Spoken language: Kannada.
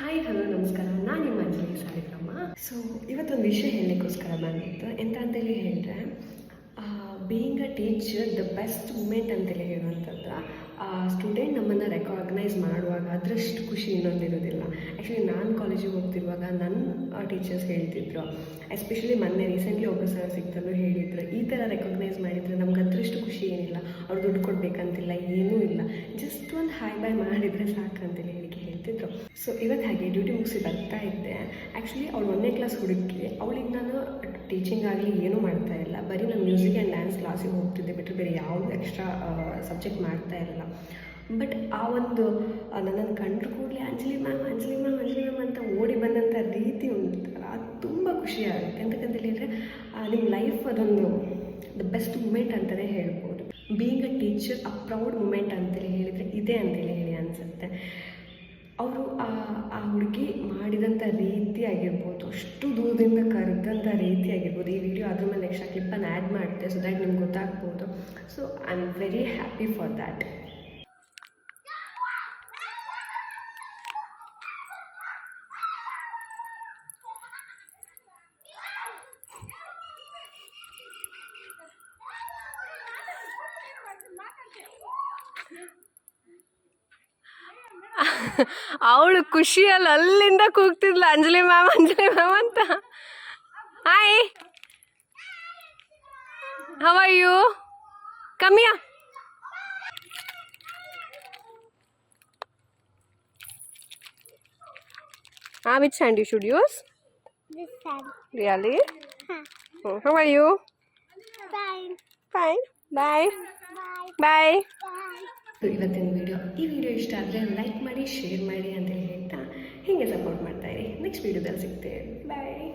ಹಾಯ್ ಹಲೋ ನಮಸ್ಕಾರ, ನಾನು ನಿಮ್ಮ ಅಂಜಲಿ ಸಾಲಿಗ್ರಾಮ. ಸೊ ಇವತ್ತೊಂದು ವಿಷಯ ಹೇಳಲಿಕ್ಕೋಸ್ಕರ ಬಂದಿತ್ತು. ಎಂತ ಅಂತೇಳಿ ಹೇಳಿದ್ರೆ, being a teacher the best moment ಅಂತೇಳಿ ಹೇಳುವಂಥದ್ದು. ಸ್ಟೂಡೆಂಟ್ ನಮ್ಮನ್ನು ರೆಕಾಗ್ನೈಸ್ ಮಾಡುವಾಗ ಅದರಷ್ಟು ಖುಷಿ ಇನ್ನೊಂದಿರೋದಿಲ್ಲ. ಆ್ಯಕ್ಚುಲಿ ನಾನು ಕಾಲೇಜಿಗೆ ಹೋಗ್ತಿರುವಾಗ ನನ್ನ ಟೀಚರ್ಸ್ ಹೇಳ್ತಿದ್ರು, ಎಸ್ಪೆಷಲಿ ಮೊನ್ನೆ ರೀಸೆಂಟ್ಲಿ ಒಬ್ಬರು ಸರ್ ಸಿಗ್ತಲೂ ಹೇಳಿದ್ರು, ಈ ಥರ ರೆಕಾಗ್ನೈಸ್ ಮಾಡಿದರೆ ನಮ್ಗೆ ಅದರಷ್ಟು ಖುಷಿ ಏನಿಲ್ಲ, ಅವ್ರು ದುಡ್ಡು ಕೊಡಬೇಕಂತಿಲ್ಲ, ಏನೂ ಇಲ್ಲ, ಜಸ್ಟ್ ಒಂದು ಹಾಯ್ ಬಾಯ್ ಮಾಡಿದರೆ ಸಾಕಂತೇಳಿ ಹೇಳಿಕೆ ಹೇಳ್ತಿದ್ರು. ಸೊ ಇವತ್ತು ಹಾಗೆ ಡ್ಯೂಟಿ ಮುಗಿಸಿ ಬರ್ತಾ ಇದ್ದೆ. ಆ್ಯಕ್ಚುಲಿ ಅವಳು 1ನೇ ಕ್ಲಾಸ್ ಹುಡುಗಿ. ಅವಳಿಗೆ ನಾನು ಟೀಚಿಂಗ್ ಆಗಲಿ ಏನೂ ಮಾಡ್ತಾ ಇಲ್ಲ, ಬರೀ ನಾನು ಮ್ಯೂಸಿಕ್ ಆ್ಯಂಡ್ ಡ್ಯಾನ್ಸ್ ಕ್ಲಾಸಿಗೆ ಹೋಗ್ತಿದ್ದೆ ಬಿಟ್ಟರೆ ಬೇರೆ ಯಾವುದು ಎಕ್ಸ್ಟ್ರಾ ಸಬ್ಜೆಕ್ಟ್ ಮಾಡ್ತಾ ಇರಲಿಲ್ಲ. ಬಟ್ ಆ ಒಂದು ನನ್ನನ್ನು ಕಂಡ್ರು ಕೂಡಲೇ ಅಂಜಲಿ ಮ್ಯಾಮ್ ಅಂತ ಓಡಿ ಬಂದಂಥ ರೀತಿ ಒಂಥರ ತುಂಬ ಖುಷಿ ಆಗುತ್ತೆ. ಎಂತಕ್ಕಂತ ಹೇಳಿದರೆ ನಿಮ್ಮ ಲೈಫ್ ಅದೊಂದು ದ ಬೆಸ್ಟ್ ಮೂಮೆಂಟ್ ಅಂತಲೇ ಹೇಳ್ಬೋದು. Being a teacher a proud moment ಅಂತೇಳಿ ಹೇಳಿದರೆ ಇದೆ ಅಂತೇಳಿ ಹೇಳಿ ಅನಿಸುತ್ತೆ. ಅವರು ಆ ಹುಡುಗಿ ಮಾಡಿದಂಥ ರೀತಿ ಆಗಿರ್ಬೋದು, ಅಷ್ಟು ದೂರದಿಂದ ಕರೆದಂಥ ರೀತಿ ಆಗಿರ್ಬೋದು. ಈ ವಿಡಿಯೋ ಅದ್ರ ಮೇಲೆ ಎಕ್ಸ್ಟ್ರಾ ಕ್ಲಿಪ್ಪನ್ನು ಆ್ಯಡ್ ಮಾಡುತ್ತೆ, ಸೊ ದ್ಯಾಟ್ ನಿಮ್ಗೆ ಗೊತ್ತಾಗ್ಬೋದು. So I am very happy for that. ಅವಳು ಖುಷಿಯಲ್ಲಿ ಅಲ್ಲಿಂದ ಕೂಗ್ತಿದ್ಲ, ಅಂಜಲಿ ಮ್ಯಾಮ್ ಅಂತ. Hi, how are you? Come here. Which hand you should use? This hand. Really? Huh. How are you? Fine. Fine. Bye. Bye. Bye. Bye. ಇವತ್ತಿನ ಈ ವಿಡಿಯೋ ಇಷ್ಟ ಆದರೆ ಲೈಕ್ ಮಾಡಿ, ಶೇರ್ ಮಾಡಿ ಅಂತೇಳಿ ಹೇಳ್ತಾ ಹೀಗೆ ಸಪೋರ್ಟ್ ಮಾಡ್ತಾ ಇರಿ. ನೆಕ್ಸ್ಟ್ ವಿಡಿಯೋದಲ್ಲಿ ಸಿಗ್ತೇವೆ. ಬಾಯ್.